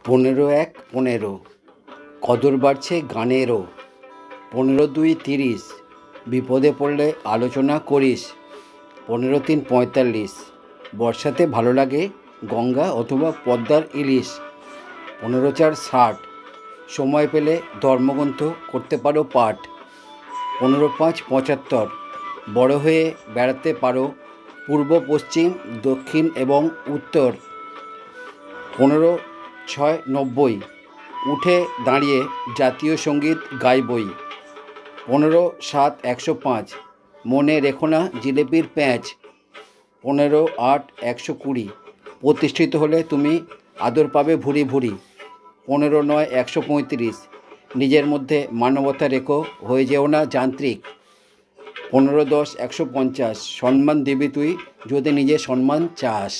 15-1-15 কদর বাড়ছে গানেরও। 15-2-30 বিপদে পড়লে আলোচনা করিস। 15-3-45 বর্ষাতে ভালো লাগে গঙ্গা অথবা পদ্মার ইলিশ। 15-4-60 সময় পেলে ধর্মগ্রন্থ করতে পারো পাঠ। 15-5-75 বড় হয়ে বেড়াতে পারো পূর্ব, পশ্চিম, দক্ষিণ এবং উত্তর। 15-6-90 উঠে দাঁড়িয়ে জাতীয় সঙ্গীত গাইবই। 15-7-105 মনে রেখো না জিলিপির প্যাঁচ। 15-8-120 প্রতিষ্ঠিত হলে তুমি আদর পাবে ভুরি ভুরি। 15-9-135 নিজের মধ্যে মানবতা রেখো, হয়ে যেও না যান্ত্রিক। 15-10-150 সম্মান দিবি তুই যদি নিজে সম্মান চাস।